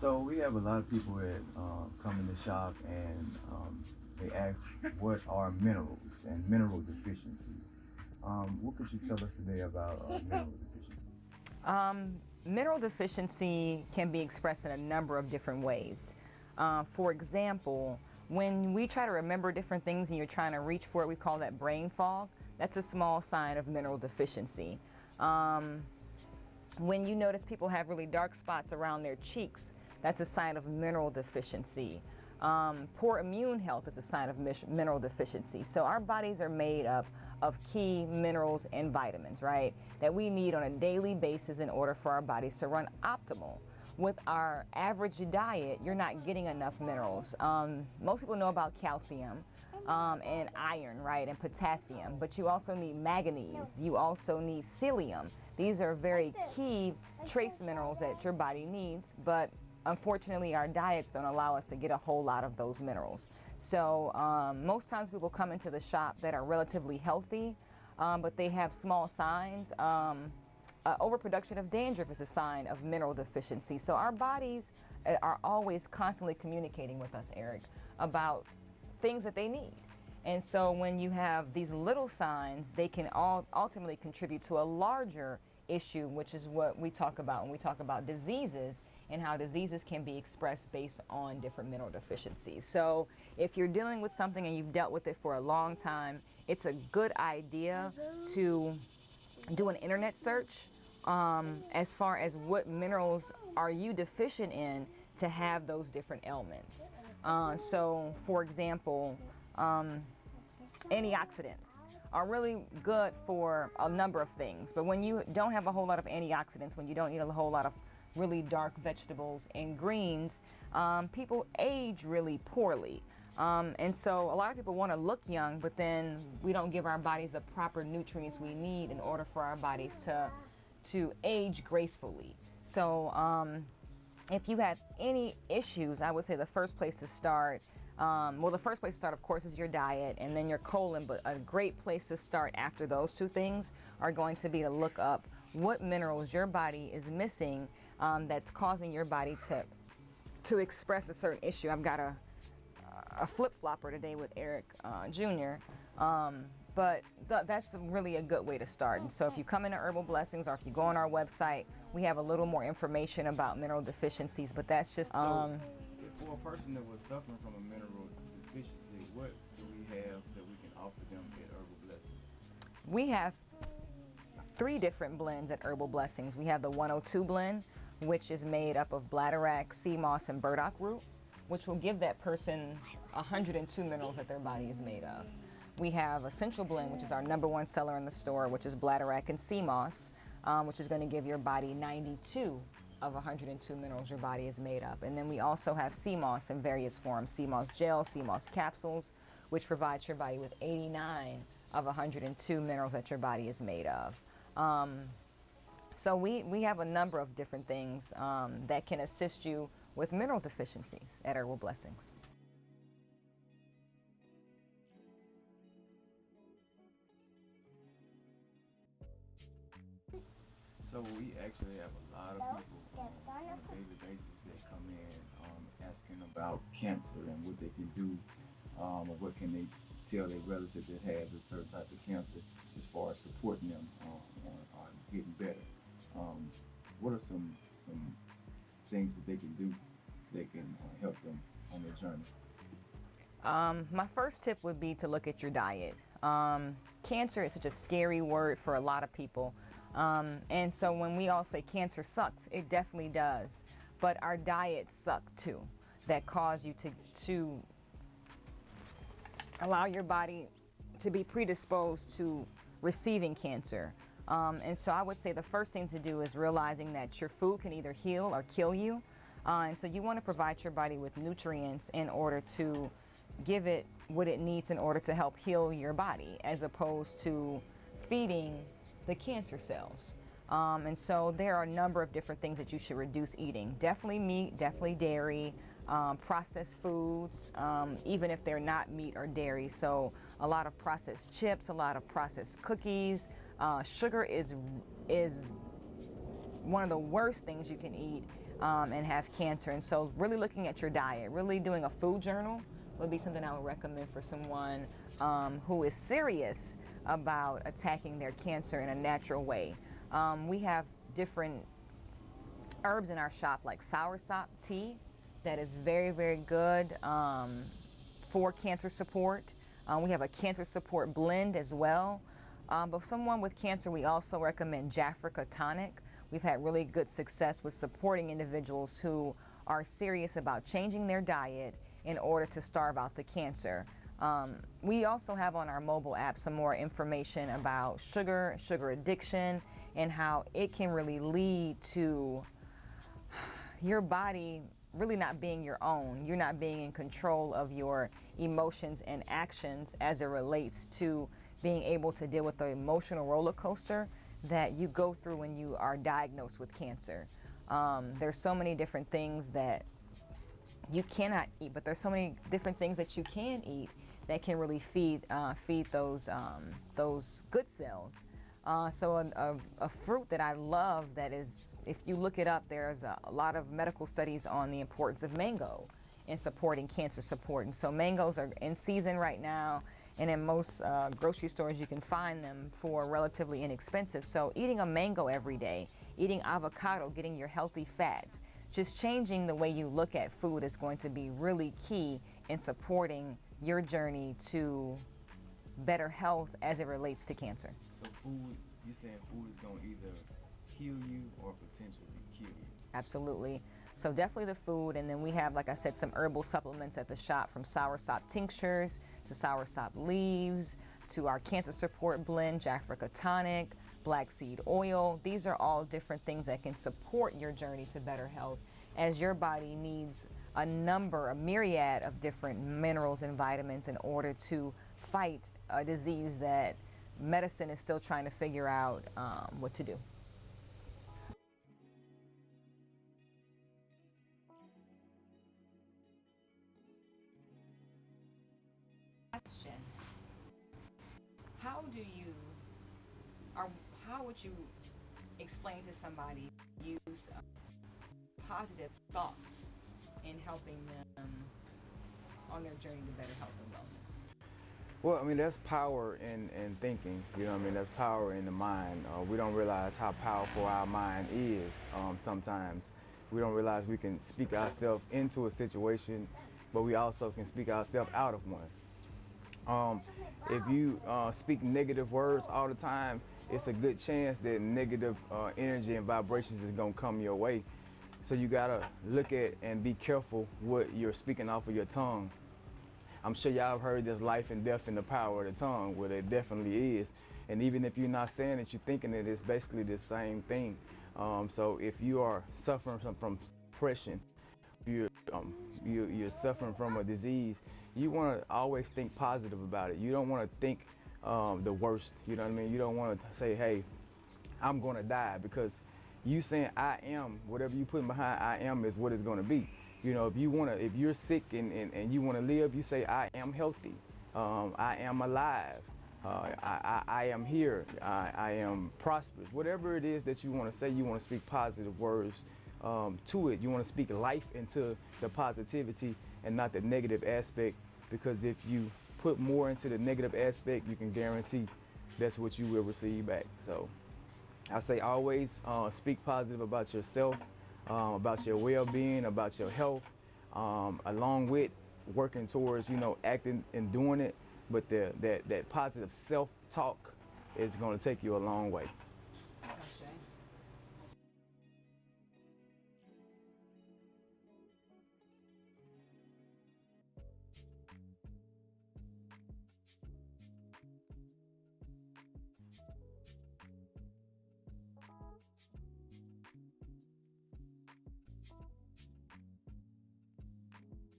So we have a lot of people that come in the shop and they ask what are minerals and mineral deficiencies. What could you tell us today about mineral deficiencies? Mineral deficiency can be expressed in a number of different ways. For example, when we try to remember different things and you're trying to reach for it, we call that brain fog. That's a small sign of mineral deficiency. When you notice people have really dark spots around their cheeks, that's a sign of mineral deficiency. Poor immune health is a sign of mineral deficiency. So our bodies are made up of key minerals and vitamins, right, that we need on a daily basis in order for our bodies to run optimal. With our average diet, you're not getting enough minerals. Most people know about calcium and iron, right, and potassium, but you also need manganese. You also need psyllium. These are very key trace minerals that your body needs, but unfortunately our diets don't allow us to get a whole lot of those minerals. So most times people come into the shop that are relatively healthy, but they have small signs. Overproduction of dandruff is a sign of mineral deficiency. So our bodies are always constantly communicating with us, Eric, about things that they need. And so when you have these little signs, they can all ultimately contribute to a larger issue, which is what we talk about when we talk about diseases and how diseases can be expressed based on different mineral deficiencies. So if you're dealing with something and you've dealt with it for a long time, it's a good idea to do an internet search as far as what minerals are you deficient in to have those different ailments. So for example, antioxidants are really good for a number of things, but when you don't have a whole lot of antioxidants, when you don't eat a whole lot of really dark vegetables and greens, people age really poorly. And so a lot of people want to look young, but then we don't give our bodies the proper nutrients we need in order for our bodies to age gracefully. So if you have any issues, I would say the first place to start, the first place to start, of course, is your diet and then your colon, but a great place to start after those two things are going to be to look up what minerals your body is missing that's causing your body to express a certain issue. I've got a flip-flopper today with Eric Jr., but that's really a good way to start. And so if you come into Herbal Blessings or if you go on our website, we have a little more information about mineral deficiencies, but that's just... So, for a person that was suffering from a mineral deficiency, what do we have that we can offer them at Herbal Blessings? We have 3 different blends at Herbal Blessings. We have the 102 blend, which is made up of bladderwrack, sea moss, and burdock root, which will give that person 102 minerals that their body is made of. We have Essential Blend, which is our #1 seller in the store, which is bladderwrack and sea moss, which is going to give your body 92 of 102 minerals your body is made of. And then we also have sea moss in various forms, sea moss gel, sea moss capsules, which provides your body with 89 of 102 minerals that your body is made of. So we have a number of different things that can assist you with mineral deficiencies at Herbal Blessings. So we actually have a lot of people on a daily basis that come in asking about cancer and what they can do, or what can they tell their relatives that have a certain type of cancer as far as supporting them on getting better. What are some things that they can do that can help them on their journey? My first tip would be to look at your diet. Cancer is such a scary word for a lot of people. And so when we all say cancer sucks, it definitely does. But our diets suck too, that cause you to allow your body to be predisposed to receiving cancer. And so I would say the first thing to do is realizing that your food can either heal or kill you. And so you want to provide your body with nutrients in order to give it what it needs in order to help heal your body, as opposed to feeding the cancer cells. And so there are a number of different things that you should reduce eating. Definitely meat, definitely dairy, processed foods, even if they're not meat or dairy. So a lot of processed chips, a lot of processed cookies. Sugar is one of the worst things you can eat and have cancer. And so really looking at your diet, really doing a food journal would be something I would recommend for someone who is serious about attacking their cancer in a natural way. We have different herbs in our shop, like soursop tea, that is very, very good for cancer support. We have a cancer support blend as well. But for someone with cancer, we also recommend Jafrica tonic. We've had really good success with supporting individuals who are serious about changing their diet in order to starve out the cancer. We also have on our mobile app some more information about sugar addiction, and how it can really lead to your body really not being your own. You're not being in control of your emotions and actions as it relates to being able to deal with the emotional roller coaster that you go through when you are diagnosed with cancer. There's so many different things that you cannot eat, but there's so many different things that you can eat that can really feed those good cells. So a fruit that I love that is, if you look it up, there's a lot of medical studies on the importance of mango in supporting cancer support. And so mangoes are in season right now, and in most grocery stores you can find them for relatively inexpensive. So eating a mango every day, eating avocado, getting your healthy fat, just changing the way you look at food is going to be really key in supporting your journey to better health as it relates to cancer. So food, you're saying food is going to either heal you or potentially kill you? Absolutely. So definitely the food, and then we have, like I said, some herbal supplements at the shop, from soursop tinctures to soursop leaves to our cancer support blend, Jafrica tonic, black seed oil. These are all different things that can support your journey to better health, as your body needs a myriad of different minerals and vitamins in order to fight a disease that medicine is still trying to figure out what to do. Question: How do you, or how would you explain to somebody use positive thoughts in helping them on their journey to better health and wellness? Well, I mean, that's power in thinking, you know what I mean? That's power in the mind. We don't realize how powerful our mind is sometimes. We don't realize we can speak ourselves into a situation, but we also can speak ourselves out of one. If you speak negative words all the time, it's a good chance that negative energy and vibrations is gonna come your way. So you gotta look at and be careful what you're speaking off of your tongue. I'm sure y'all have heard there's life and death in the power of the tongue. Well, there definitely is. And even if you're not saying it, you're thinking it, it's basically the same thing. So if you are suffering from depression, you're suffering from a disease, you want to always think positive about it. You don't want to think the worst, you know what I mean? You don't want to say, hey, I'm going to die, because you saying I am, whatever you put behind I am is what it's going to be. You know, if you're sick and you want to live, you say I am healthy, I am alive, I am here, I am prosperous. Whatever it is that you want to say, you want to speak positive words to it. You want to speak life into the positivity and not the negative aspect, because if you put more into the negative aspect, you can guarantee that's what you will receive back. So I say always speak positive about yourself, about your well-being, about your health, along with working towards, you know, acting and doing it. But that positive self-talk is going to take you a long way.